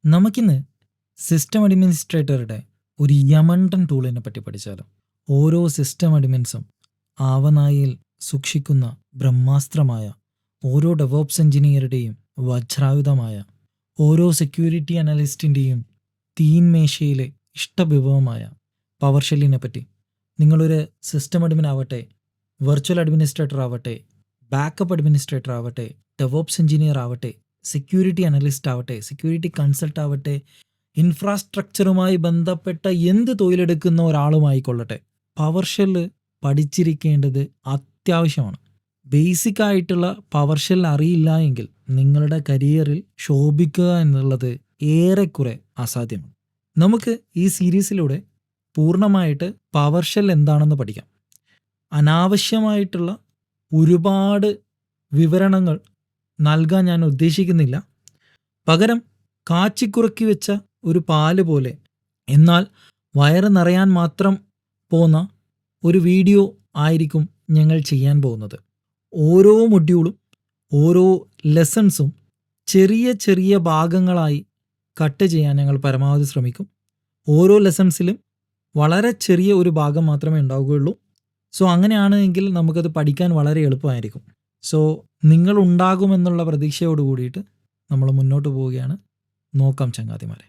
നമുക്കിന്ന് സിസ്റ്റം അഡ്മിനിസ്ട്രേറ്ററുടെ ഒരു യമണ്ടൻ ടൂളിനെ പറ്റി പഠിച്ചാലോ? ഓരോ സിസ്റ്റം അഡ്മിൻസും ആവനായിൽ സൂക്ഷിക്കുന്ന ബ്രഹ്മാസ്ത്രമായ, ഓരോ ഡെവോപ്സ് എഞ്ചിനീയറുടെയും വജ്രായുധമായ, ഓരോ സെക്യൂരിറ്റി അനലിസ്റ്റിൻ്റെയും തീൻമേശയിലെ ഇഷ്ടവിഭവമായ പവർ ഷെല്ലിനെ പറ്റി. നിങ്ങളൊരു സിസ്റ്റം അഡ്മിൻ ആവട്ടെ, വെർച്വൽ അഡ്മിനിസ്ട്രേറ്റർ ആവട്ടെ, ബാക്കപ്പ് അഡ്മിനിസ്ട്രേറ്റർ ആവട്ടെ, ഡെവോപ്സ് എഞ്ചിനീയർ ആവട്ടെ, സെക്യൂരിറ്റി അനലിസ്റ്റ് ആവട്ടെ, സെക്യൂരിറ്റി കൺസൾട്ട് ആവട്ടെ, ഇൻഫ്രാസ്ട്രക്ചറുമായി ബന്ധപ്പെട്ട എന്ത് തൊഴിലെടുക്കുന്ന ഒരാളുമായിക്കൊള്ളട്ടെ, പവർ ഷെല്ല് പഠിച്ചിരിക്കേണ്ടത് അത്യാവശ്യമാണ്. ബേസിക് ആയിട്ടുള്ള പവർ ഷെൽ അറിയില്ല എങ്കിൽ നിങ്ങളുടെ കരിയറിൽ ശോഭിക്കുക എന്നുള്ളത് ഏറെക്കുറെ അസാധ്യമാണ്. നമുക്ക് ഈ സീരീസിലൂടെ പൂർണ്ണമായിട്ട് പവർ ഷെൽ എന്താണെന്ന് പഠിക്കാം. അനാവശ്യമായിട്ടുള്ള ഒരുപാട് വിവരണങ്ങൾ നൽകാൻ ഞാൻ ഉദ്ദേശിക്കുന്നില്ല. പകരം കാച്ചിക്കുറുക്കി വെച്ച ഒരു പാല് പോലെ, എന്നാൽ വയറ് നിറയാൻ മാത്രം പോന്ന ഒരു വീഡിയോ ആയിരിക്കും ഞങ്ങൾ ചെയ്യാൻ പോകുന്നത്. ഓരോ മൊഡ്യൂളും ഓരോ ലെസൺസും ചെറിയ ചെറിയ ഭാഗങ്ങളായി കട്ട് ചെയ്യാൻ ഞങ്ങൾ പരമാവധി ശ്രമിക്കും. ഓരോ ലെസൺസിലും വളരെ ചെറിയ ഒരു ഭാഗം മാത്രമേ ഉണ്ടാവുകയുള്ളൂ. സോ അങ്ങനെയാണെങ്കിൽ നമുക്കത് പഠിക്കാൻ വളരെ എളുപ്പമായിരിക്കും. സോ നിങ്ങളുണ്ടാകുമെന്നുള്ള പ്രതീക്ഷയോട് കൂടിയിട്ട് നമ്മൾ മുന്നോട്ട് പോവുകയാണ്. നോക്കാം ചങ്ങാതിമാരെ.